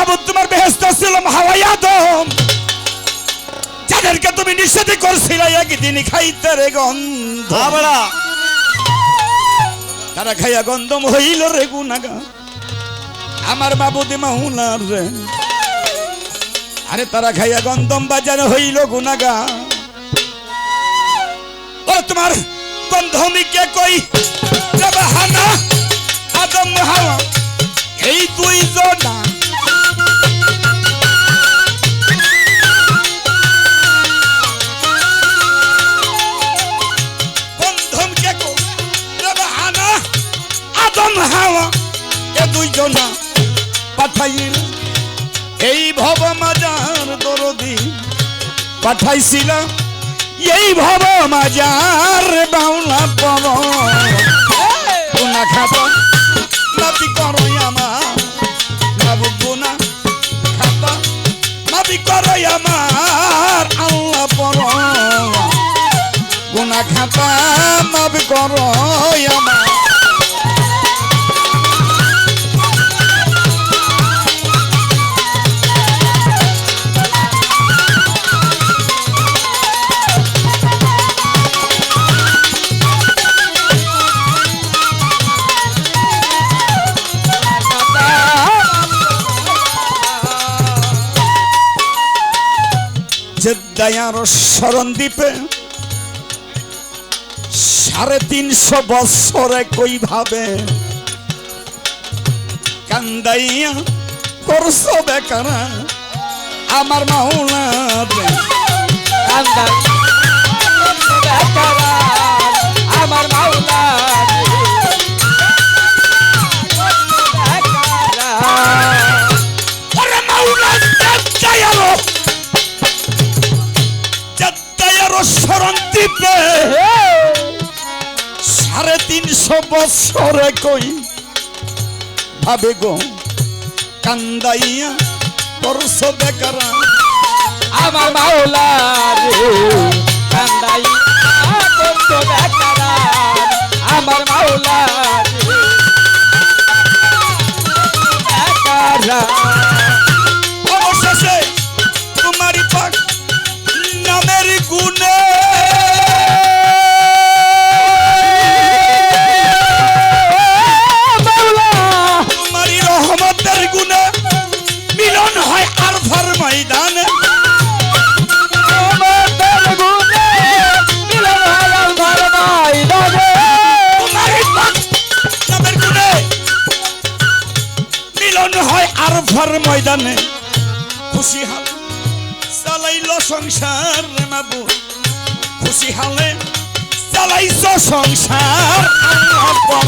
মাবুদ তোমার বেহেশত ছিল হাওয়াই আদম যাদেরকে তুমি নিষেধ করছিলে একদিন খাইতে রে গন্ধ তারা খাইয়া গন্ধম হইল রে গুনাহগার আমার মাবুদ মাওলার রে আরে তারা খাইয়া গন্ধম বাজার হইল গুনাহগার ও তোমার গন্ধমিকে কই বাহানা আদম হাওয়া এই দুইজনা গন্ধমকে কই বাহানা আদম হাওয়া এই দুইজনা পাঠাইল এই ভব মাজার দরদি পাঠাইছিল এই ভব মাজার বাউলা পর গুনাহ খাতা মাফি করো আমার মাবুদ গুনাহ খাতা মাফি করো আমার আল্লাহ পর গুনাহ খাতা মাফি করো আমার জেদ্দায়ার শরণ দ্বীপে 350 বছরে কই ভাবে কান্দাইয়া করছো বেকারা আমার মাওলা কান্দাই বেকারা আমার মাওলা ওরে মাওলা জেদ্দায়ার শরণ দ্বীপে 350 বছরে কই ভাবে গো কান্দাইয়া করছো বেকারা আমার মাওলা রে কান্দাই করছো বেকারা আমার মাওলা রে বেকারা অবশেষে তোমারই পাক নামের গুণে তোমারই রহমতের গুণে মিলন হয় আরফার ময়দানে তোমারই পাক নামের গুণে মিলন হয় আরফার ময়দানে খুশি হাল চালাইলো সংসার রে মাবুদ খুশি হালে চালাইছো সংসার আল্লাহ পর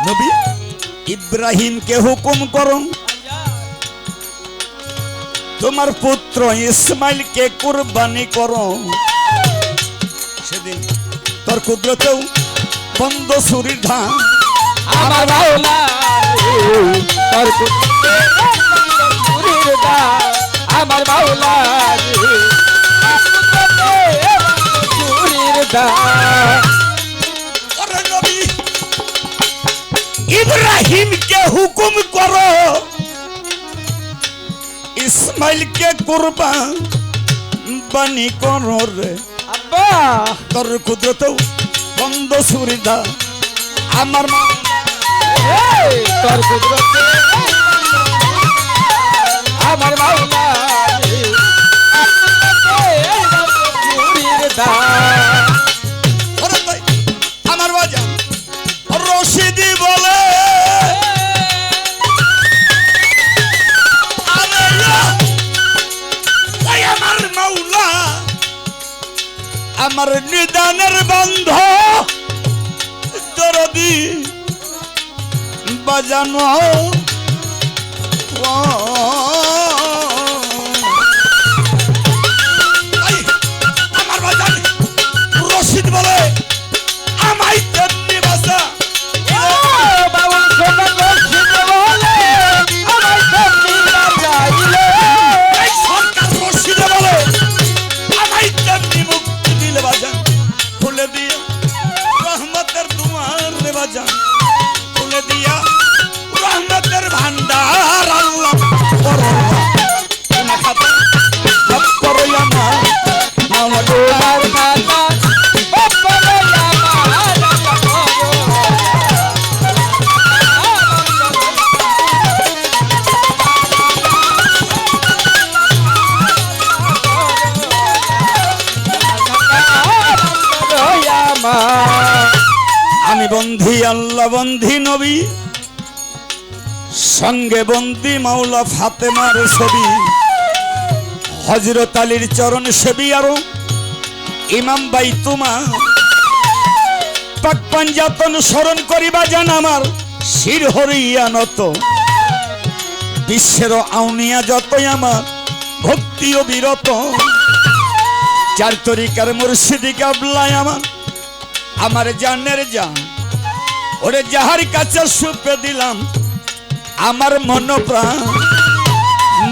নবী ইব্রাহিমকে হুকুম করো তোমার পুত্র ইসমাইলকে কুরবানি করো সেদিন তোর কুদরতেও বন্ধ ছুরির ধান আমার মাওলা তোর ছুরির ধান আমার মাওলা ছুরির ধান ওরে নবী ইব্রাহিমকে হুকুম করো ইসমাইলকে কুরবানি করো রে আব্বা তোর কুদরতেও বন্ধ ছুরির ধান আমার তোর কুদরতে আমার মাওলা ছুরির ধান ওরে তাই আমার বাজান রশিদি বলে আমার মাওলা আমার নিদানের বন্ধ দরদি বাজানো আমার বাজান রশিদ বলে আমায় তেমনি বাসা বাবা সোনা রশিদ বলে আমায় তেমনি মাওলা বন্ধি নবী, সঙ্গে বন্দি মাওলা ফাতেমার ছবি, হযরত আলীর চরণ সেবী আরো ইমাম বাইতুমা, পাক পাঞ্জাতন স্মরণ করিবা জান আমার শির হরিয়া নত, বিশ্বের আউনিয়া যতই আমার ভক্তি ও বিরত, চার তরিকার মুর্শিদি কাবলায় আমার জানের জান, ওরে যাহার কাছে সুপে দিলাম আমার মন প্রাণ,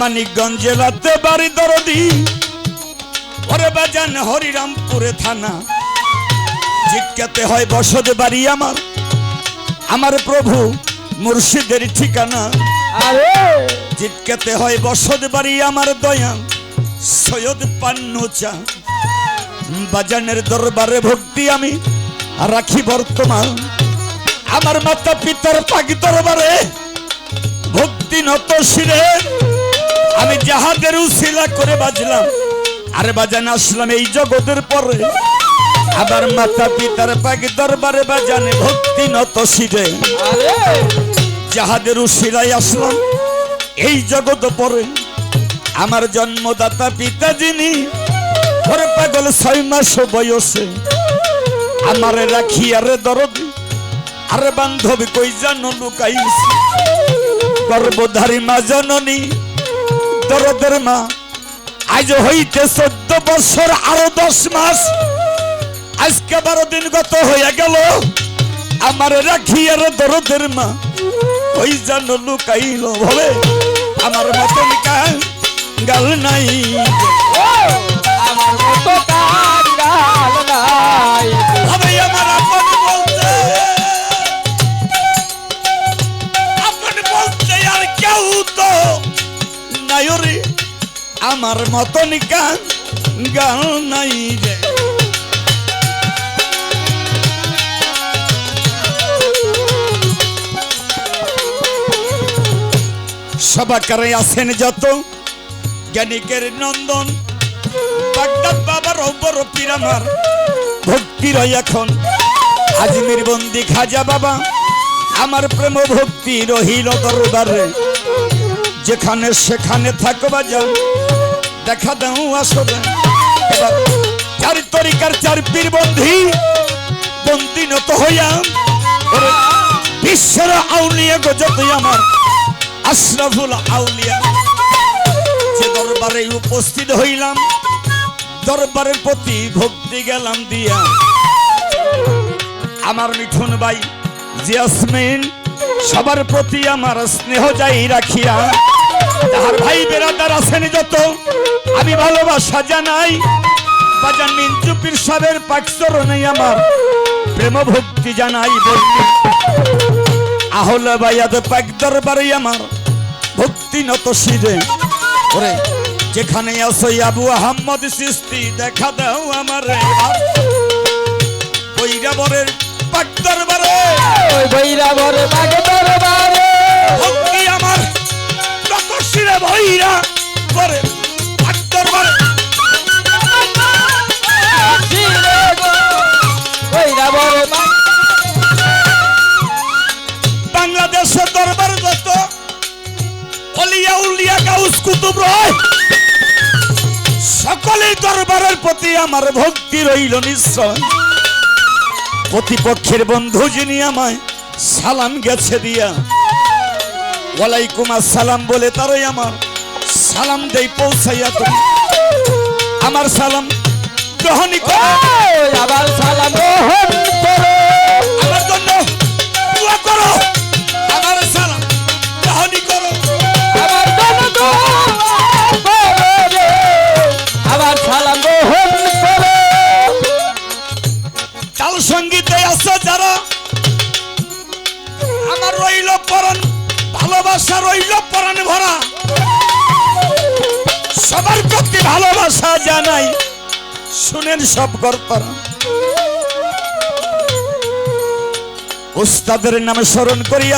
মানিকগঞ্জ জেলাতে বাড়ি দরদি, ওরে বাজান হরিরামপুরে থানা, জিজ্ঞাতে হয় বসত বাড়ি আমার প্রভু মুর্শিদের ঠিকানা, আরে জিজ্ঞাতে হয় বসত বাড়ি আমার দয়াল সৈয়দ পান্নুচা, বাজানের দরবারে ভক্তি আমি রাখি বর্তমান, আমার মাতা পিতার পাক দরবারে ভক্তি নত শিরে, আমি যাহাদের উসিলা করে বাজলাম আর বাজান আসলাম এই জগতের পরে, আবার মাতা পিতার পাক দরবারে বাজানে ভক্তি নত শিরে, আরে যাহাদের উসিলায় আসলাম এই জগৎ পরে, আমার জন্মদাতা পিতা যিনি ওরে পাগল 6 মাস বয়সে আমারে রাখি আরে দরদ, আরে বান্ধবী কই জানো লুকাইছি, গর্ভধারী মা জননী দরদের মা, আজ হইতে 14 বছর আরো 10 মাস, আজকে 12 দিন গত হয়ে গেল, আমার রাখি আরে দরদের মা কই জানো লুকাইল ভবে, আমার মতন গাল নাই, আমার মতো কাঙ্গাল নাই, হবে আমার আপন বলতে আর কেউ তো নাই রে, আমার মতন গাল নাই রে, সবাকারে আছেন যত জ্ঞানিকের নন্দন, বাগদাদ বাবার অবর পীর আমার ভক্তি রয় এখন, আজমির বন্দি খাজা বাবা আমার প্রেম ভক্তি রহিল দরবারে, যেখানে সেখানে থাকবা যান দেখা দাও আসবে, এবার চার তরিকার চার পীর বন্ধি বন্দি নত হইয়া, ওরে বিশ্বের আউলিয়া গজতে আমার আশরাফুল আউলিয়া, যে দরবারে উপস্থিত হইলাম দরবারের প্রতি ভক্তি গেলাম দিয়া, আমার মিঠুন ভাই জিয়াসমিন সবার প্রতি আমার স্নেহ যাই রাখিয়া, তাহার ভাই বেরাদার আছেন যত আমি ভালোবাসা জানাই, বাজান মিঞ্জু পীর সাহেবের পাক চরণে আমার প্রেম ভক্তি জানাই, বলতে আহলে বায়াত পাক দরবারে আমার ভক্তি নত শিরে, ওরে যেখানে আসো আবু আহমদ চিশতি দেখা দাও আমার বৈরাবরের পাক দরবারে, ওই বৈরাবরে পাক দরবারে ভক্তি আমার নত শিরে ভৈরা করে পাক দরবারে, শিরে গো বৈরাবরে পাক, বাংলাদেশের দরবার যত অলিয়া উলিয়া গাউস কুতুব রয়, সকলের দরবারের প্রতি আমার ভক্তি রইল নিশ্চয়, প্রতিপক্ষের বন্ধু যিনি আমায় সালাম গেছে দিয়া, ওয়ালাইকুম আসসালাম বলে তারাই আমার সালাম দেই পৌঁছাইয়া, তুমি আমার সালাম গ্রহণ করো, ওই আবার সালাম গ্রহণ করো, আমার জন্য দোয়া করো, আমার সালাম গ্রহণ করো, আমার জন্য দোয়া করো রে, আবার সালাম গ্রহণ করো, তাল সঙ্গীতে আছে যারা আমার রইল পরাণ ভালোবাসা রইল পরাণ ভরা, সবার প্রতি ভালোবাসা জানাই, শুনেন সব কর্তারা, উস্তাদের নামে স্মরণ করি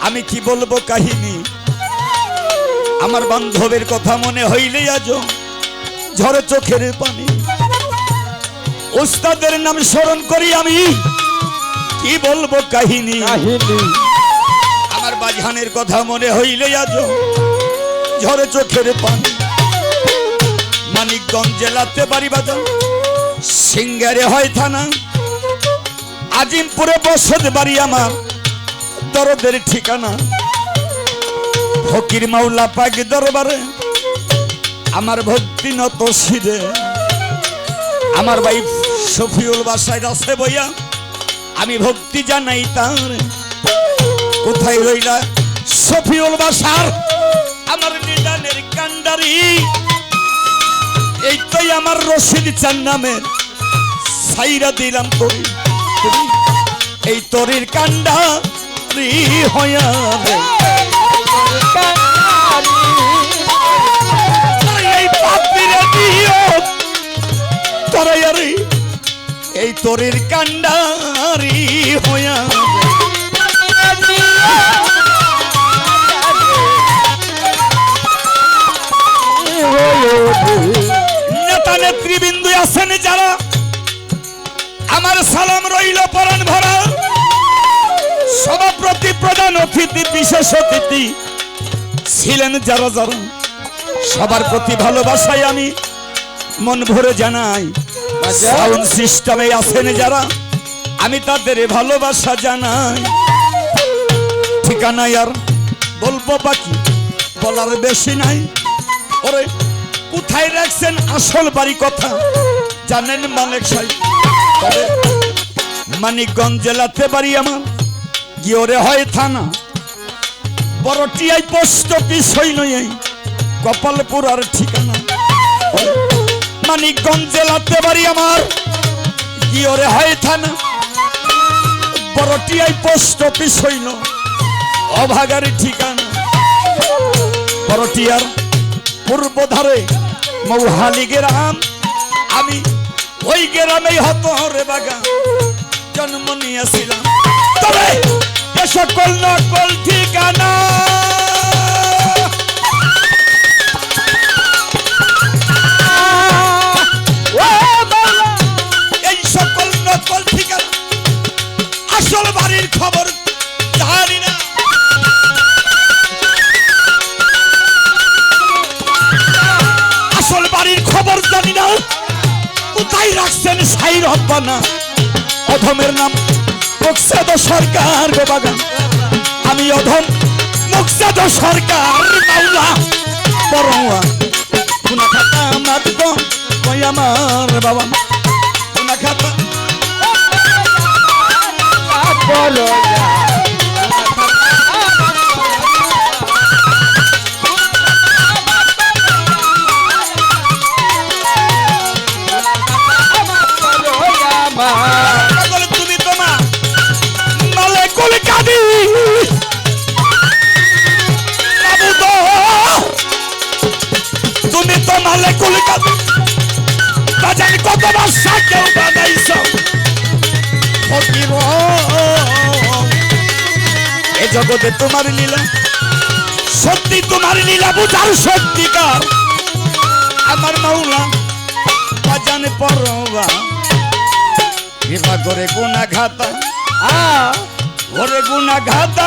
আমি কি বলবো কাহিনী, আমার বান্ধবের কথা মনে হইলে আজ ঝরে চোখের পানি, উস্তাদের নাম স্মরণ করি কি বলবো কাহিনী কাহিনী আমার বাজহানের কথা মনে হইলে আজ ঝরে চোখের পানি মানিকগঞ্জ জেলাতে বাড়ি বাজার সিঙ্গারে হয় থানা আজিমপুরে বসত বাড়ি আমার দরদের ঠিকানা ফকির মাওলা পাক দরবারে আমার ভক্তি নত শিরে আমার ভাই শফিউল বাসায় আছে বইয়া আমি ভক্তি জানাই তার কোথায় রইলা শফিউল বাসার আমার নিদানের কান্ডারি এই তো আমার রশিদ চান নামের সাইরা দিলাম তোরি এই তোরির কান্ডারি হইয়া রে এই পাপিরে দিও তোরাই আরে এই তোরির কান্ডারি হইয়া নেতা নেতৃবৃন্দ আছেন যারা আমার সালাম রইল পরাণ ভরা সভাপতি প্রধান অতিথি বিশেষ অতিথি ছিলেন যারা যারা সবার প্রতি ভালোবাসায় আমি মন ভরে জানাই সাউন্ড সিস্টেমে আছেন যারা আমি তাদের ভালোবাসা জানাই ঠিকানা আর বলবো বাকি বলার বেশি নাই ওরে কোথায় রাখছেন আসল বাড়ি কথা জানেন মালিক সাহেব তবে মানিকগঞ্জ জেলাতে বাড়ি আমার গিওরে হয় থানা বড়টিয়াই পোস্ট অফিস হইল এই কপালপুরার ঠিকানা মানিকগঞ্জ জেলাতে বাড়ি আমার গিওরে হয় থানা বড়টিয়াই পোস্ট অফিস হইল অভাগার ঠিকানা বড়টিয়ার পূর্ব ধারে মৌহালি গ্রাম আমি ওই গ্রামেই হতো রে বাগা জন্ম নিয়েছিলাম তবে এ সকল নকল ঠিকানা এই সকল নকল ঠিকানা আসল বাড়ির খবর জানি না আসল বাড়ির খবর জানি না কোথায় রাখছেন সাই রব্বানা অধমের নাম মুকসাদ সরকার গো বাগান আমি অধম মুকসাদ সরকার মাওলা বড়ুয়া কোনা খাতা মাত গো কই আমার বাবা কোনা খাতা বলো তুমি তো মা মালে কলকাতি তুমি তো মালে কলকাতি বাজার কত বাসা কেউ বানাইছ ফকির এ জগতে তোমার লীলা সত্যি তোমার লীলা বুঝার সত্যিকার আমার মাওলা বাজান পরবা কৃপা করে গুনা ঘাতা ওরে গুনা ঘাতা